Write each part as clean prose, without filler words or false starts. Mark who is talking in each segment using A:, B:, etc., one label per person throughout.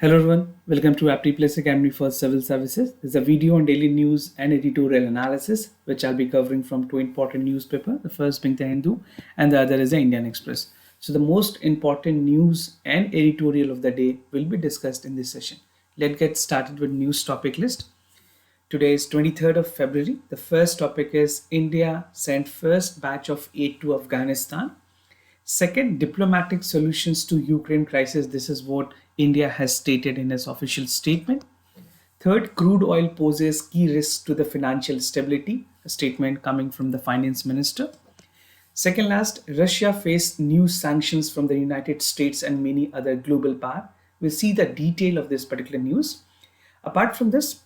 A: Hello everyone, welcome to Apti Plus Academy for Civil Services. This is a video on daily news and editorial analysis, which I'll be covering from two important newspapers. The first being the Hindu and the other is the Indian Express. So the most important news and editorial of the day will be discussed in this session. Let's get started with news topic list. Today is 23rd of February. The first topic is India sent first batch of aid to Afghanistan. Second, diplomatic solutions to Ukraine crisis. This is what India has stated in its official statement. Third, crude oil poses key risks to the financial stability. A statement coming from the finance minister. Second last, Russia faced new sanctions from the United States and many other global powers. We'll see the detail of this particular news. Apart from this,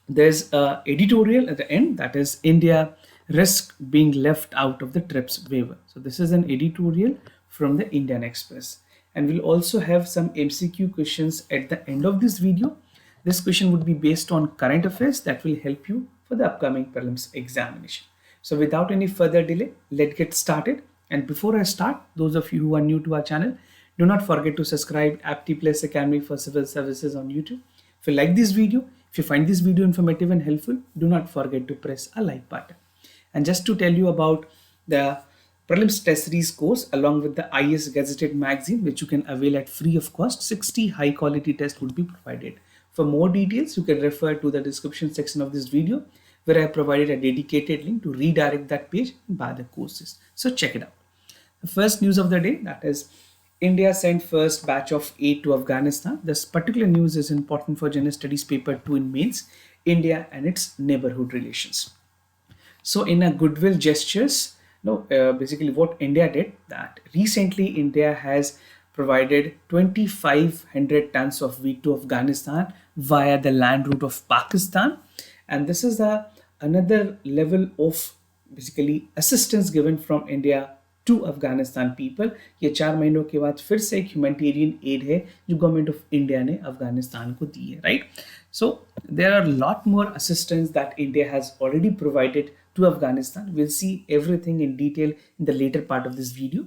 A: there's an editorial at the end, that is India risk being left out of the TRIPS waiver. So this is an editorial from the Indian Express, and we'll also have some MCQ questions at the end of this video. This question would be based on current affairs that will help you for the upcoming prelims examination. So without any further delay, let's get started. And before I start, those of you who are new to our channel, do not forget to subscribe Apti Plus Academy for Civil Services on YouTube. If you like this video, if you find this video informative and helpful, do not forget to press a like button. And just to tell you about the Prelims Test Series course along with the IS Gazetted magazine, which you can avail at free of cost, 60 high quality tests would be provided. For more details, you can refer to the description section of this video, where I have provided a dedicated link to redirect that page and buy the courses. So check it out. The first news of the day, that is India sent first batch of aid to Afghanistan. This particular news is important for General Studies Paper 2 in Mains, India and its neighborhood relations. So in a goodwill gestures, basically what India did, that recently India has provided 2,500 tons of wheat to Afghanistan via the land route of Pakistan. And this is another level of basically assistance given from India to Afghanistan people. ये 4 महीनों के बाद फिर से एक humanitarian add है जो government of India ने अफगानिस्तान को दी है, right? So there are a lot more assistance that India has already provided to Afghanistan. We'll see everything in detail in the later part of this video.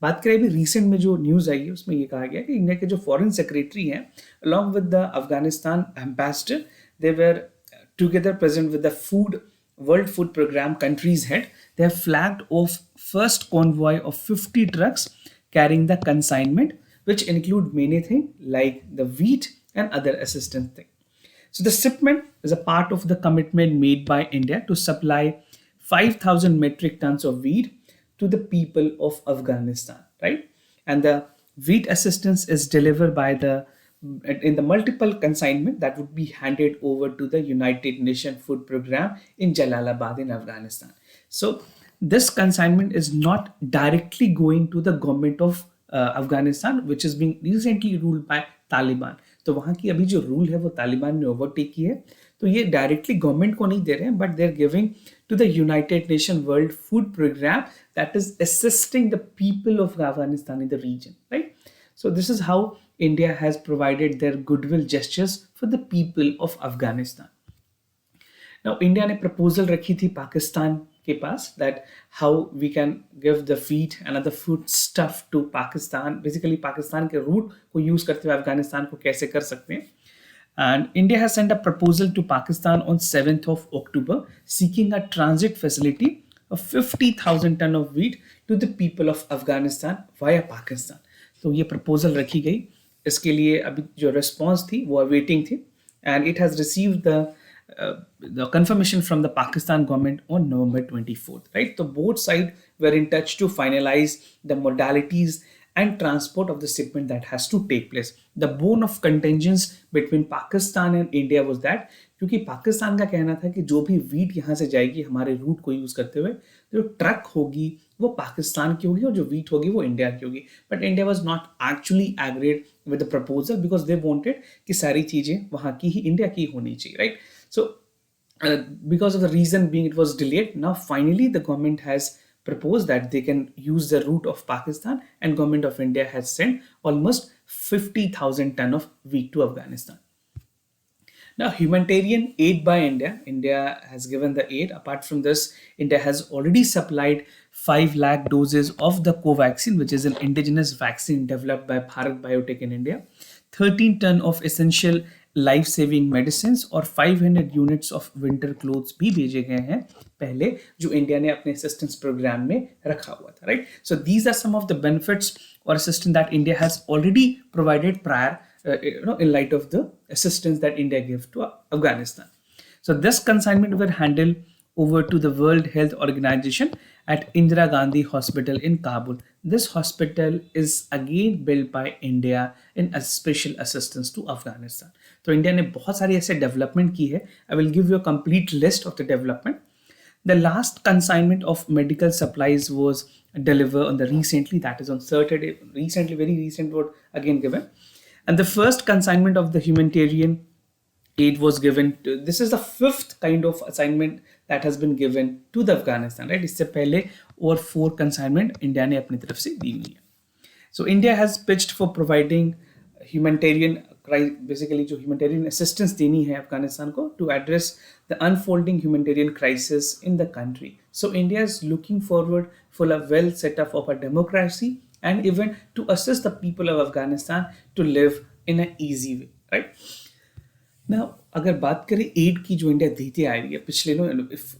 A: बात करें अभी recent में जो news आई है उसमें ये कहा गया कि इंडिया के जो फॉरेन सेक्रेटरी हैं along with the Afghanistan ambassador, they were together present with the World Food Program country's head. They have flagged off first convoy of 50 trucks carrying the consignment, which include many things like the wheat and other assistance things. So the shipment is a part of the commitment made by India to supply 5,000 metric tons of wheat to the people of Afghanistan, right? And the wheat assistance is delivered in the multiple consignment that would be handed over to the United Nations Food Program in Jalalabad in Afghanistan. So this consignment is not directly going to the government of Afghanistan, which is being recently ruled by Taliban. तो वहाँ की अभी जो rule है वो तालिबान ने overtake की है, तो ये डायरेक्टली गवर्नमेंट को नहीं दे रहे हैं, but they are giving to the United Nation World Food Programme that is assisting the people of Afghanistan in the region, right? So this is how India has provided their goodwill gestures for the people of Afghanistan. Now India ने proposal रखी थी पाकिस्तान के पास that how we can give the wheat and other food stuff to Pakistan. Basically Pakistan के root को use करते हुए अफगानिस्तान को कैसे कर सकते हैं. And India has sent a proposal to Pakistan on 7th of October seeking a transit facility of 50,000 ton of wheat to the people of Afghanistan via Pakistan. तो ये प्रपोजल रखी गई. इसके लिए अभी जो रिस्पॉन्स थी वो अवेटिंग थी, and it has received the confirmation from the Pakistan government on November 24th, right? So both sides were in touch to finalize the modalities and transport of the shipment that has to take place. The bone of contentions between Pakistan and India was that क्योंकि पाकिस्तान का कहना था कि जो भी wheat यहाँ से जाएगी हमारे रूट को यूज करते हुए, जो ट्रक होगी वो पाकिस्तान की होगी और जो वीट होगी वो इंडिया की होगी. But India was not actually agreed with the proposal because they wanted कि सारी चीजें वहाँ की ही इंडिया की होनी चाहिए, right? So because of the reason being it was delayed, now finally the government has proposed that they can use the route of Pakistan, and government of India has sent almost 50,000 ton of wheat to Afghanistan. Now, humanitarian aid by India. India has given the aid. Apart from this, India has already supplied 5 lakh doses of the Covaxin, which is an indigenous vaccine developed by Bharat Biotech in India. 13 ton of essential life saving medicine और 500 units of winter clothes भी भेजे गए हैं पहले, जो India ने अपने assistance programme में रखा हुआ था, right. So these are some of the benefits और assistance that India has already provided prior in light of the assistance that India gave to Afghanistan. So this consignment were handed over to the World Health Organization at Indira Gandhi Hospital in Kabul. This hospital is again built by India in a special assistance to Afghanistan. तो India ने बहुत सारी ऐसे development की है. I will give you a complete list of the development. The last consignment of medical supplies was delivered on the recently, that is on Saturday, recently, very recent, was again given. And the first consignment of the humanitarian aid was given to, this is the fifth kind of assignment that has been given to the Afghanistan, right. इससे पहले और 4 consignment India ने अपनी तरफ से दी हुई है. So India has pitched for providing humanitarian, basically जो humanitarian assistance देनी है अफगानिस्तान को to address the unfolding humanitarian crisis in the country. So India is looking forward for a well setup of a democracy and even to assist the people of Afghanistan to live in an easy way, right? Now, अगर बात करें add की जो India देती आ रही है पिछले if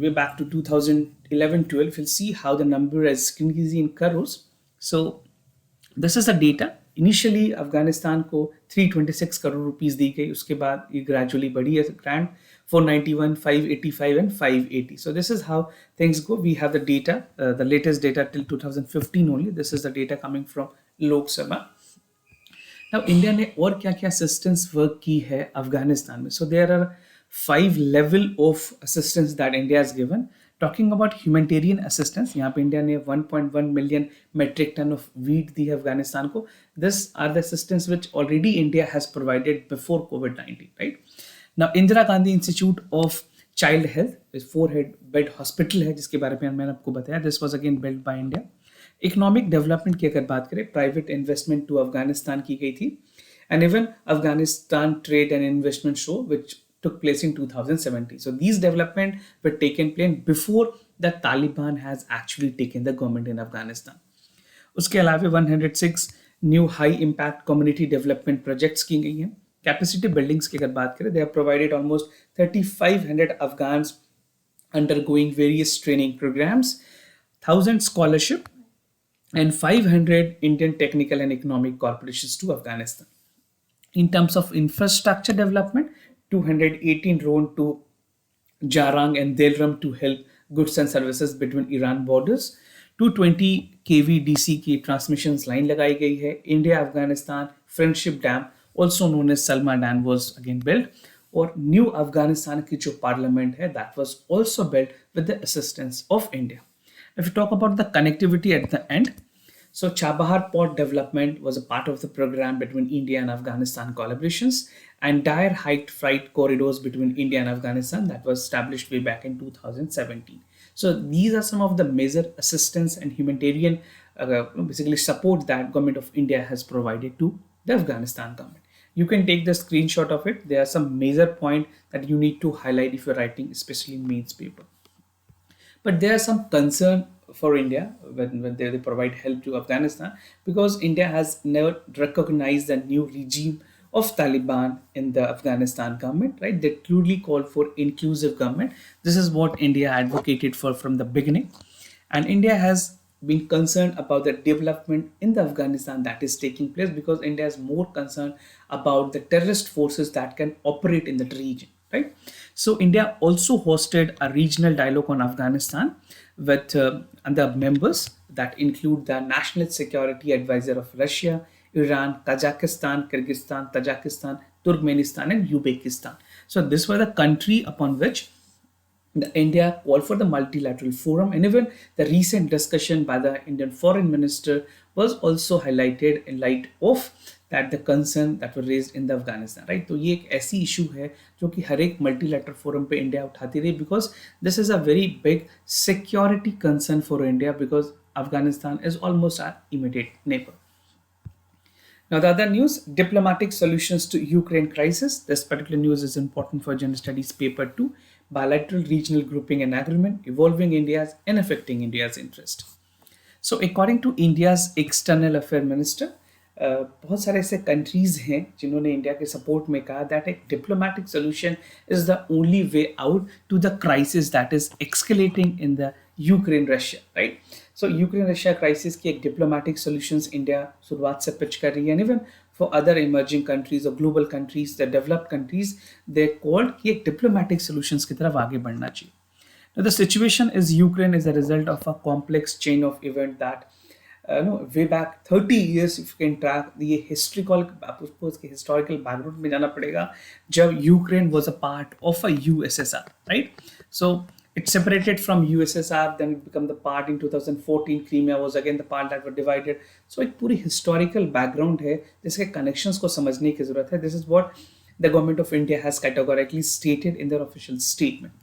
A: way back to 2011-12, you'll see how the number is increasing in crores. So this is the data. Initially Afghanistan को 326 करोड़ रुपीस दी गई, उसके बाद ये ग्रेजुअली बढ़ी है grant 491, 585 and 580. So this is how things go. We have the data, the latest data till 2015 only. This is the data coming from Lok Sabha. Now India ने और क्या क्या असिस्टेंस वर्क की है अफगानिस्तान में. So there are 5 level of assistance that India has given. Talking about humanitarian assistance, यहाँ पे India ने 1.1 million metric ton of wheat दी है अफगानिस्तान को. This are the assistance which already India has provided before COVID-19, right? Now Indira Gandhi Institute of Child Health, is 4-bed hospital है जिसके बारे में मैंने आपको बताया. This was again built by India. Economic development की अगर बात करें, प्राइवेट इन्वेस्टमेंट टू अफगानिस्तान की गई थी. And even Afghanistan trade and investment show which took place in 2017. So these development were taken place before the Taliban has actually taken the government in Afghanistan. उसके अलावा 106 new high impact community development projects की गई हैं. Capacity buildings की अगर बात करें, they have provided almost 3500 Afghans undergoing various training programs, 1000 scholarship and 500 Indian technical and economic corporations to Afghanistan. In terms of infrastructure development, 218 road to Jarang and Delram to help goods and services between Iran borders. 220 kV DC की transmissions line लगाई गई है. India Afghanistan Friendship Dam, also known as Salma Dam, was again built. और New Afghanistan की जो parliament है, that was also built with the assistance of India. If you talk about the connectivity at the end, so Chabahar port development was a part of the program between India and Afghanistan collaborations, and dire height freight corridors between India and Afghanistan that was established way back in 2017. So these are some of the major assistance and humanitarian basically support that government of India has provided to the Afghanistan government. You can take the screenshot of it. There are some major points that you need to highlight if you're writing, especially mains paper. But there are some concern for India when they provide help to Afghanistan, because India has never recognized the new regime of Taliban in the Afghanistan government, right? They clearly called for inclusive government. This is what India advocated for from the beginning. And India has been concerned about the development in the Afghanistan that is taking place, because India is more concerned about the terrorist forces that can operate in that region, right? So India also hosted a regional dialogue on Afghanistan with other members that include the National Security Advisor of Russia, Iran, Kazakhstan, Kyrgyzstan, Tajikistan, Turkmenistan, and Uzbekistan. So this was the country upon which the India called for the multilateral forum, and even the recent discussion by the Indian Foreign Minister was also highlighted in light of that the concern that were raised in the Afghanistan, right? तो ये एक ऐसी issue है जो कि हर एक multilateral forum पे India उठाती रही, because this is a very big security concern for India, because Afghanistan is almost our immediate neighbor. Now the other news, diplomatic solutions to Ukraine crisis. This particular news is important for General Studies paper 2. Bilateral regional grouping and agreement evolving India's and affecting India's interest. So according to India's External Affairs Minister, बहुत सारे ऐसे countries हैं जिन्होंने India के support में कहा that एक diplomatic solution is the only way out to the crisis that is escalating in the Ukraine Russia, right. So Ukraine Russia crisis की एक डिप्लोमेटिक सोल्यूशंस इंडिया शुरुआत से पिच कर रही है. Even for other emerging countries और global countries, the developed countries, they called कि एक डिप्लोमेटिक सोल्यूशंस की तरफ आगे बढ़ना चाहिए. Now, the situation is Ukraine is a result of a complex chain of events that way back 30 years, if you can track the historical background में जाना पड़ेगा जब Ukraine was a part of a USSR, right? So it separated from USSR, then it became the part in 2014. Crimea was again the part that were divided. So एक पूरी historical background है जिसके connections को समझने की जरूरत है. This is what the government of India has categorically stated in their official statement.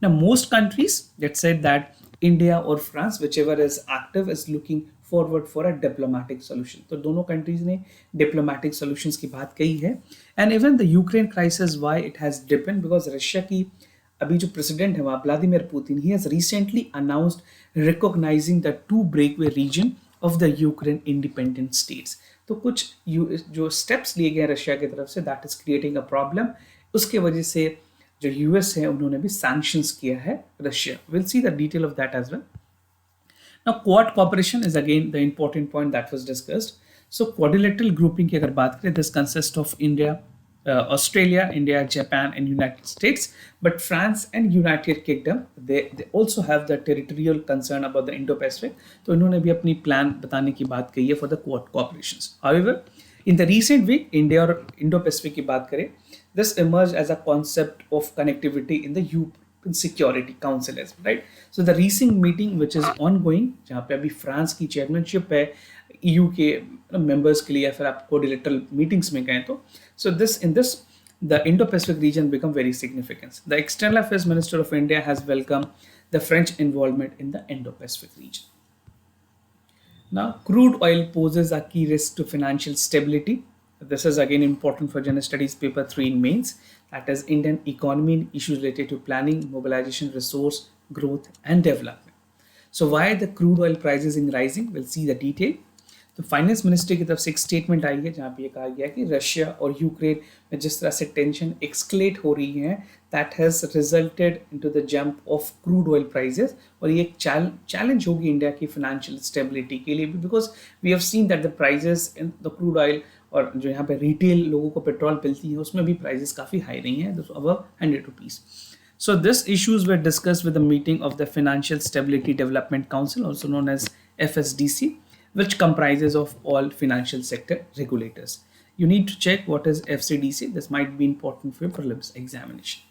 A: Now, most countries that said that India or France, whichever is active, is looking forward for a diplomatic solution. तो दोनों countries ने diplomatic solutions की बात कही है. And even the Ukraine crisis, why it has deepened, because Russia की अभी जो president है वहाँ Vladimir Putin, he has recently announced recognizing the two breakaway region of the Ukraine independent states. तो कुछ जो steps लिए गए रशिया की तरफ से, that is creating a problem. उसके वजह से जो यूएस है उन्होंने भी सैंक्शंस किया है Russia. Will see the detail of that as well. Now Quad cooperation is again the important point that was discussed. So quadrilateral grouping की अगर बात करें, this consist of India, Australia, India, Japan and United States. But France and United Kingdom they also have the territorial concern about the Indo Pacific. तो इन्होंने भी अपनी plan बताने की बात कही है for the Quad cooperation. However, in the recent week, India और Indo-Pacific की बात करें, this emerged as a concept of connectivity in the European Security Council as well, right? So the recent meeting which is ongoing, जहाँ पे अभी France की chairmanship है EU के members के लिए, या फिर आप कोऑर्डिनेटर मीटिंग्स में गए तो, so in this the Indo-Pacific region become very significant. The External Affairs Minister of India has welcomed the French involvement in the Indo-Pacific region. Now, crude oil poses a key risk to financial stability. This is again important for General Studies paper 3 in mains. That is Indian economy and issues related to planning, mobilization, resource, growth and development. So why the crude oil prices is rising? We'll see the detail. तो finance ministry की तरफ से एक statement आई है जहाँ पे ये कहा गया कि रशिया और यूक्रेन में जिस तरह से टेंशन एक्सक्लेट हो रही है, that has resulted into the jump of crude oil prices. और ये एक चैलेंज होगी इंडिया की फाइनेंशियल स्टेबिलिटी के लिए भी, because we have seen that the prices in the crude oil और जो यहाँ पे रिटेल लोगों को पेट्रोल मिलती है उसमें भी प्राइसेस काफ़ी हाई रही हैं, above 100 rupees. So these issues were discussed with the meeting of the Financial Stability Development Council, also known as FSDC, which comprises of all financial sector regulators. You need to check what is FCDC. This might be important for your prelims examination.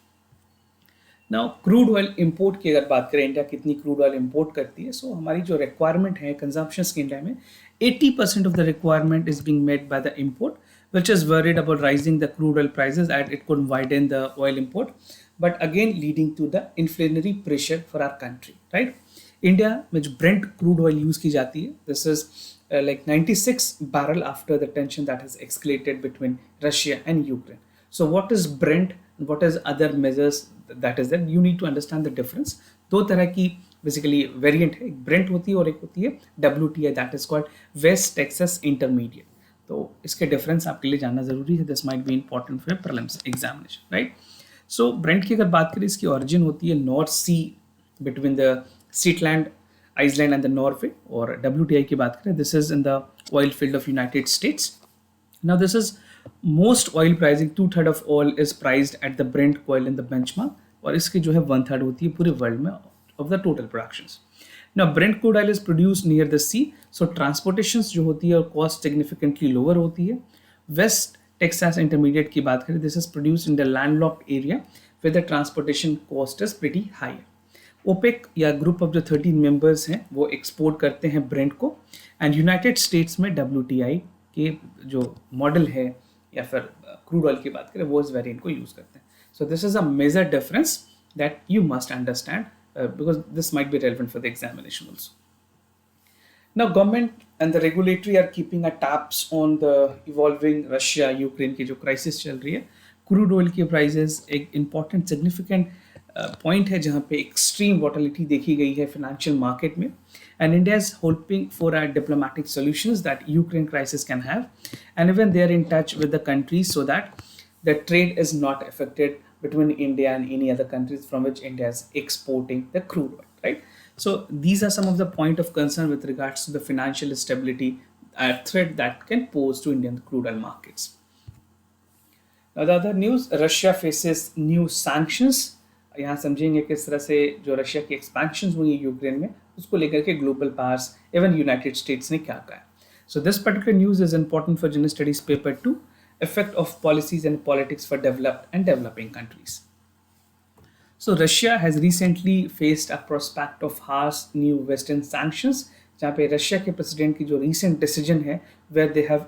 A: Now, crude oil import की अगर बात करें, India कितनी crude oil import करती है, so हमारी जो requirement है consumptions की इंडिया में 80% of the requirement is being met by the import, which is worried about rising the crude oil prices and it could widen the oil import, but again leading to the inflationary pressure for our country, right? India में जो Brent crude oil use की जाती है, this is like 96 barrel after the tension that has escalated between Russia and Ukraine. So what is Brent and what is other measures that is there? You need to understand the difference. दो तरह की basically variant है, एक Brent होती है और एक होती है WTI, that is called West Texas Intermediate. तो इसके डिफरेंस आपके लिए जानना जरूरी है. This might be important for prelims examination, right. So Brent की अगर बात करें, इसकी ओरिजिन होती है North Sea between the Shetland, Iceland and the Norway. और WTI की बात करें, this is in the oil field of United States. Now this is most oil pricing, 2/3 of oil is priced at the Brent oil in the benchmark, और इसकी जो है 1/3 होती है पूरे वर्ल्ड में of the total productions. Now Brent crude oil is produced near the sea, so transportations जो होती है और cost significantly lower होती है. West Texas Intermediate की बात करें, this is produced in the landlocked area where the transportation cost is pretty high. OPEC या ग्रुप ऑफ जो 13 मेंबर्स हैं वो एक्सपोर्ट करते हैं ब्रेंट को, एंड यूनाइटेड स्टेट्स में WTI के जो मॉडल है या फिर क्रूड ऑयल की बात करें वो इस वेरिएंट को यूज़ करते हैं. So this is a major difference that you must understand because this might be relevant for the examination also. Now government and the regulatory are keeping a tabs on the evolving Russia Ukraine की जो crisis चल रही है. Crude oil की prices एक important significant point है जहाँ पे एक्सट्रीम वॉटिलिटी देखी गई है फाइनेंशियल मार्केट में, and India is hoping for a diplomatic solutions that Ukraine crisis can have, and even they are in touch with the countries so that the trade is not affected between India and any other countries from which India is exporting the crude oil, right? So these are some of the point of concern with regards to the financial stability threat that can pose to Indian crude oil markets. Now, the other news, Russia faces new sanctions. यहाँ समझेंगे किस तरह से जो Russia की expansion हुई है Ukraine में उसको लेकर के global powers even United states ने क्या कहा है. So this particular news is important for general studies paper 2, effect of policies and politics for developed and developing countries. So Russia has recently faced a prospect of harsh new Western sanctions, जहाँ पे Russia के president की जो recent decision है where they have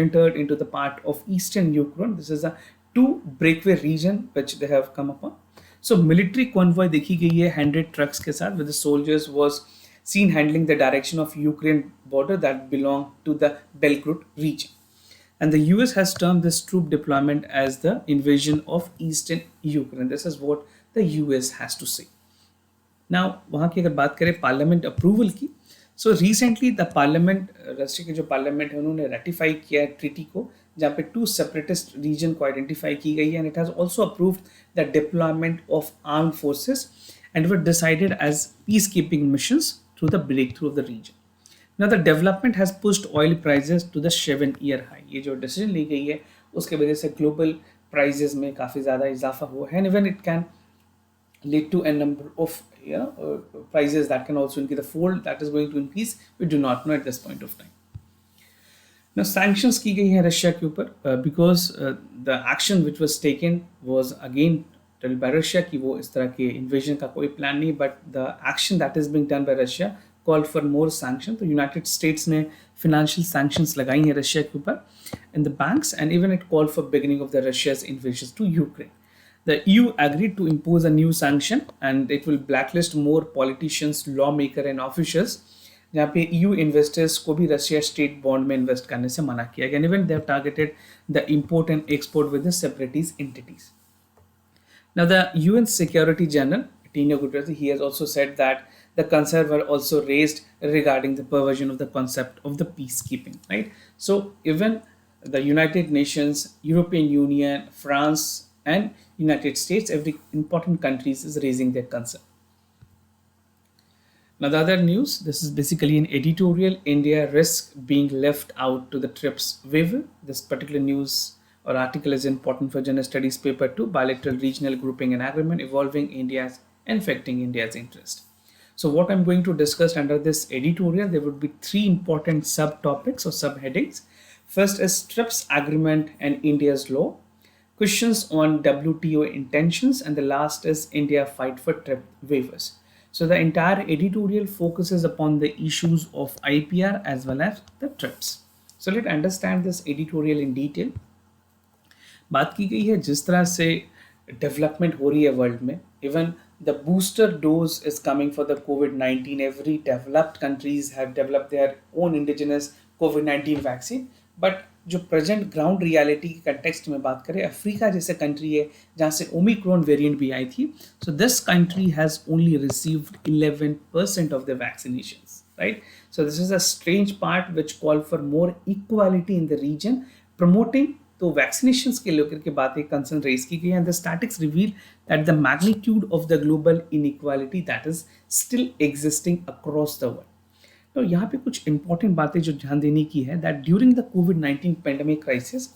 A: entered into the part of eastern Ukraine. This is a 2 breakaway region which they have come upon. So military convoy देखी गई है 100 trucks के साथ with the soldiers was seen handling the direction of Ukraine border that belong to the Belgorod region. And the US has termed this troop deployment as the invasion of eastern Ukraine. This is what the US has to say. Now, वहाँ की अगर बात करें parliament approval की, so recently the parliament, Russia के जो parliament है उन्होंने रेटिफाई किया है ट्रीटी को जहाँ पे 2 सेपरेटिस्ट रीजन को आइडेंटिफाई की गई है, and it has also approved the deployment of armed forces and were decided as peace keeping missions through the break through of the region. Now the development has pushed oil prices to the 7-year high. ये जो decision ली गई है उसके वजह से global prices में काफ़ी ज़्यादा इजाफा हुआ है, and even it can lead to a number of prices that can also increase. The fold that is going to increase, we do not know at this point of time. Now sanctions की गई है Russia के ऊपर because the action which was taken was again told by Russia कि वो इस तरह के invasion का कोई प्लान नहीं, but the action that is being done by Russia called for more sanctions. तो यूनाइटेड स्टेट्स ने financial sanctions लगाई हैं रशिया के ऊपर in the banks, and even it called for beginning of the Russia's invasion to Ukraine. The EU agreed to impose a new sanction and it will blacklist more politicians, lawmakers and officials, जहाँ पे EU investors को भी Russia state bond में invest करने से मना किया गया. Even they have targeted the import and export with the separatist entities. Now the UN Security General, Antonio Guterres, he has also said that the concerns were also raised regarding the perversion of the concept of the peacekeeping, right? So even the United Nations, European Union, France and United States, every important countries is raising their concern. Now the other news, this is basically an editorial, India risks being left out to the TRIPS waiver. This particular news or article is important for General Studies Paper 2, bilateral regional grouping and agreement evolving India's and affecting India's interest. So what I'm going to discuss under this editorial, there would be 3 important subtopics or subheadings. First is TRIPS agreement and India's law, questions on WTO intentions, and the last is India fight for TRIPS waivers. So the entire editorial focuses upon the issues of IPR as well as the TRIPS. So let's understand this editorial in detail. बात की गई है जिस तरह से development हो रही है वर्ल्ड में, even the booster dose is coming for the COVID-19. Every developed countries have developed their own indigenous COVID-19 vaccine. But जो present ground reality के context में बात करें, अफ्रीका जैसे country है जहाँ से ओमिक्रॉन वेरिएंट भी आई थी. So this country has only received 11% of the vaccinations, right? So this is a strange part which call for more equality in the region, promoting तो वैक्सीनेशन के लेकर के बात एक कंसर्न रेज की गई, and the statistics reveal that the magnitude of the global inequality that is still existing across the world. तो यहाँ पे कुछ इंपॉर्टेंट बातें जो ध्यान देने की है that during the covid pandemic crisis,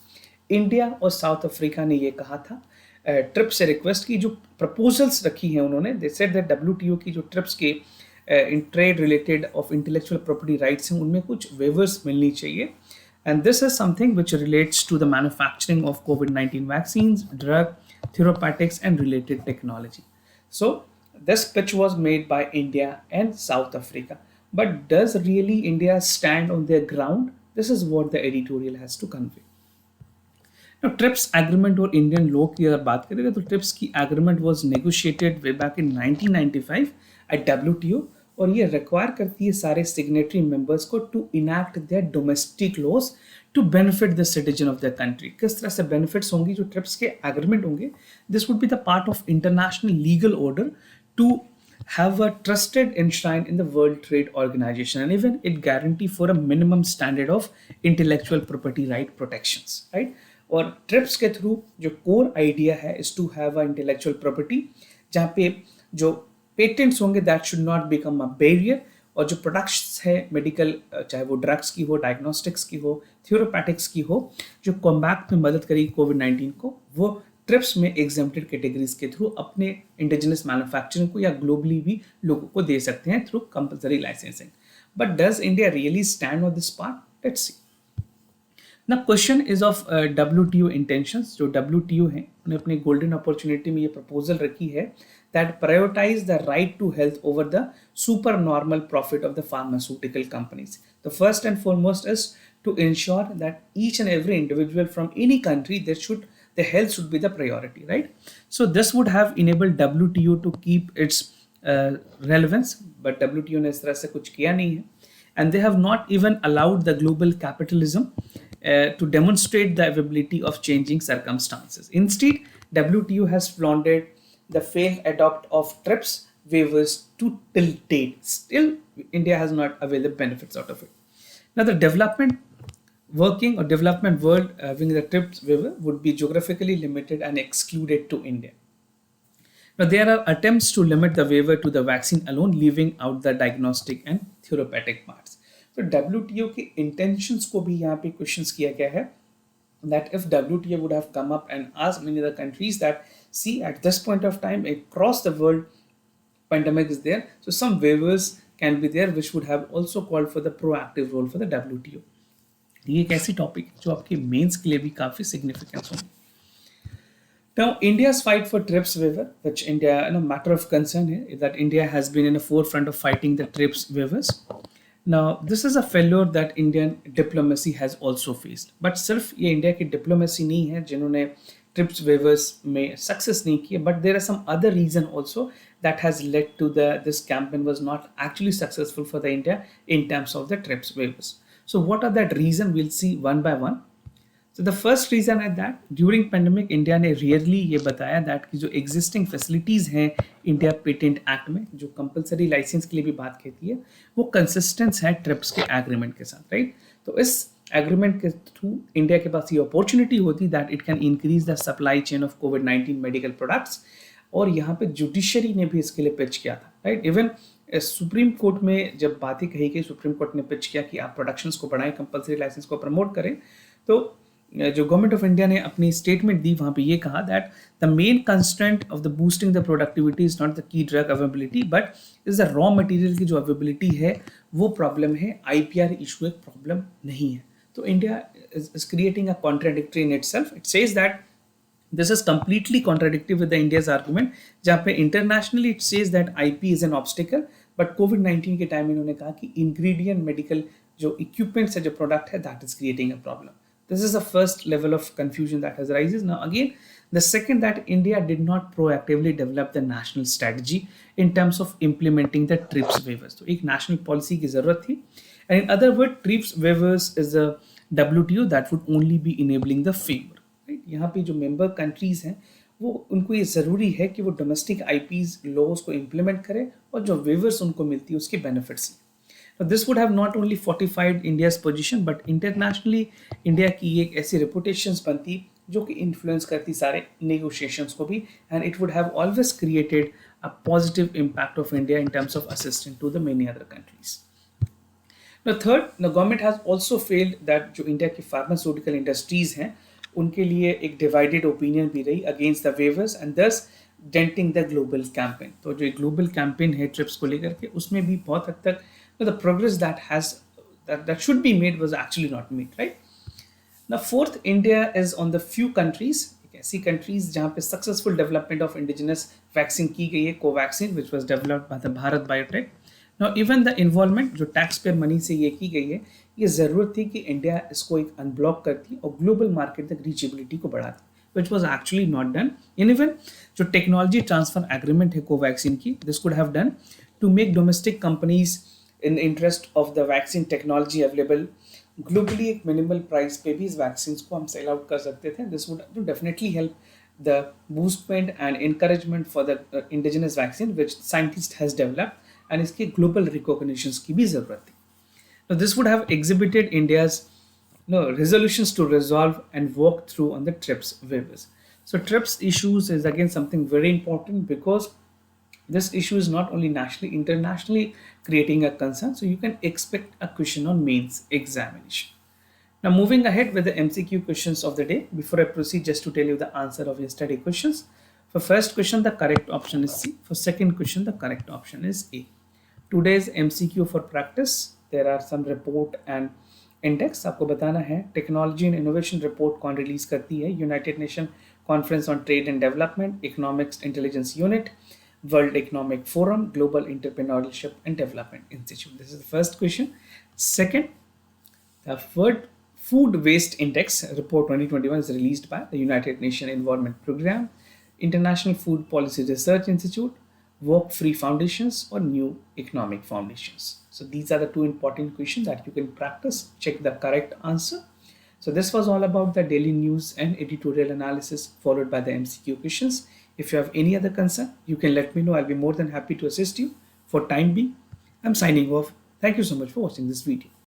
A: India और साउथ अफ्रीका ने ये कहा था, ट्रिप्स से रिक्वेस्ट की जो प्रपोजल्स रखी हैं उन्होंने, दे सेड दैट WTO की जो ट्रिप्स के in trade related of intellectual property rights हैं उनमें कुछ वेवर्स मिलनी चाहिए. And this is something which relates to the manufacturing of COVID-19 vaccines, drug, therapeutics, and related technology. So this pitch was made by India and South Africa. But does really India stand on their ground? This is what the editorial has to convey. Now, TRIPS agreement और Indian law की अगर बात करेंगे तो TRIPS की agreement was negotiated way back in 1995 at WTO और ये require करती है सारे सिग्नेटरी मेंबर्स को to enact their domestic laws to benefit the citizen of the country. किस तरह से बेनिफिट्स होंगी जो ट्रिप्स के एग्रीमेंट होंगे? This would be the part of international legal order to have a trusted enshrine in the World Trade Organization, and even it guarantee for a minimum standard of intellectual property right protections, right? और TRIPS के through जो core idea है is to have a intellectual property जहाँ पे जो patents होंगे that should not become a barrier, और जो प्रोडक्ट्स है मेडिकल, चाहे वो ड्रग्स की हो, डायग्नोस्टिक्स की हो, थ्योरोपैटिक्स की हो, जो कॉम्बैट में मदद करेगी कोविड-19 को, वो ट्रिप्स में एग्जेम्प्टेड कैटेगरीज के थ्रू अपने इंडिजिनस मैन्युफैक्चरिंग को या ग्लोबली भी लोगों को दे सकते हैं through compulsory licensing. But does India really stand on this part? Let's see. ना question is of WTO intentions. जो WTO है उन्हें अपनी गोल्डन अपॉर्चुनिटी में ये प्रपोजल रखी है that prioritise the right to health over the super normal profit of the pharmaceutical companies. The first and foremost is to ensure that each and every individual from any country the health should be the priority, right? So this would have enabled WTO to keep its relevance, but WTO ने इस तरह से कुछ किया नहीं है, and they have not even allowed the global capitalism to demonstrate the availability of changing circumstances. Instead, WTO has flaunted the failed adopt of TRIPS waivers to till date. Still, India has not availed the benefits out of it. Now, the development world having the TRIPS waiver would be geographically limited and excluded to India. Now, there are attempts to limit the waiver to the vaccine alone, leaving out the diagnostic and therapeutic parts. So, WTO के intentions को भी यहाँ पे questions किया गया है that if WTO would have come up and asked many other countries that, see, at this point of time across the world pandemic is there, so some waivers can be there which would have also called for the proactive role for the WTO. ये एक ऐसी topic जो आपके mains के लिए भी काफी significance होगी। Now, India's fight for TRIPS waiver, which India, matter of concern है that India has been in the forefront of fighting the TRIPS waivers. Now, this is a failure that Indian diplomacy has also faced. But सिर्फ ये India की diplomacy नहीं है जिन्होंने TRIPS waivers में success नहीं किए, but there are some other reason also that has led to this campaign was not actually successful for the India in terms of the TRIPS waivers. So what are that reason? We'll see one by one. So the first reason is that during pandemic India ने rarely ये बताया that कि जो existing facilities हैं India Patent Act में जो compulsory license के लिए भी बात कहती है वो consistent है TRIPS के agreement के साथ, right? तो इस agreement के through India के पास ये opportunity होती that it can increase the supply chain of COVID-19 medical products, और यहाँ पे जुडिशरी ने भी इसके लिए पिच किया था, राइट? इवन सुप्रीम कोर्ट में जब बातें कही गई, सुप्रीम कोर्ट ने पिच किया कि आप प्रोडक्शंस को बढ़ाएं, कंपल्सरी लाइसेंस को प्रमोट करें, तो जो गवर्नमेंट ऑफ इंडिया ने अपनी स्टेटमेंट दी वहाँ पे ये कहा that the main constraint of the boosting the productivity is not the key drug availability but is the raw material की जो अवेलेबिलिटी है वो प्रॉब्लम है, IPR इशू एक प्रॉब्लम नहीं है। तो India is creating a contradictory in itself. It says that this is completely contradictory with the India's argument, जहाँ पे internationally it says that IP is an obstacle, but COVID-19 के time इन्होंने कहा कि ingredient medical जो equipments है, जो product है, that is creating a problem. This is the first level of confusion that has arises. Now again, the second that India did not proactively develop the national strategy in terms of implementing the TRIPS waivers. तो एक national policy की जरूरत थी, and in other words, TRIPS waivers is a WTO that would only be enabling the favor. यहाँ पे जो member countries हैं वो उनको ये ज़रूरी है कि वो डोमेस्टिक IPs लॉज को इम्प्लीमेंट करें और जो वेवर्स उनको मिलती है उसके बेनिफिट्स लें। This would have not only fortified India's position but internationally India की एक ऐसी रेपुटेशंस बनती जो कि इन्फ्लुएंस करती सारे नेगोशिएशंस को भी, and it would have always created a positive impact of India in terms of assistant to the many other countries. Now third, the government has also failed that जो इंडिया की pharmaceutical industries हैं उनके लिए एक divided opinion भी रही against the waivers and thus denting the global campaign. तो जो ग्लोबल कैंपेन है ट्रिप्स को लेकर के उसमें भी बहुत हद तक the progress that should be made was actually not made, right? Now fourth, India is on the few countries, ऐसी countries जहाँ पे successful development of indigenous vaccine की गई है, Covaxin which was developed by the Bharat biotech. Now even the involvement जो tax payer money से ये की गई है, ये ज़रूरत थी कि इंडिया इसको एक अनब्लॉक करती और ग्लोबल मार्केट तक रीचेबिलिटी को बढ़ाती, which was actually not done. And even जो टेक्नोलॉजी ट्रांसफर एग्रीमेंट है कोवैक्सीन की, this could have done to make domestic companies in the interest of the vaccine technology available globally एक minimal price पे भी इस vaccine को हम sell out कर सकते थे. This would definitely help the boostment and encouragement for the indigenous vaccine which scientist has developed, and इसकी global recognitions की भी ज़रूरत थी. Now this would have exhibited India's resolutions to resolve and walk through on the TRIPS waivers. So TRIPS issues is again something very important because this issue is not only nationally, internationally creating a concern. So you can expect a question on mains examination. Now moving ahead with the MCQ questions of the day. Before I proceed, just to tell you the answer of yesterday questions. For first question, the correct option is C. For second question, the correct option is A. Today's MCQ for practice, there are some report and index. आपको बताना है technology and innovation report कौन release करती है? United nation conference on trade and development, economics intelligence unit, World Economic Forum, Global Entrepreneurship and Development Institute. This is the first question. Second, the Food Waste Index report 2021 is released by the United Nations Environment Programme, International Food Policy Research Institute, Work Free Foundations, or New Economic Foundations. So these are the two important questions that you can practice. Check the correct answer. So this was all about the daily news and editorial analysis followed by the MCQ questions. If you have any other concern, you can let me know. I'll be more than happy to assist you. For time being, I'm signing off. Thank you so much for watching this video.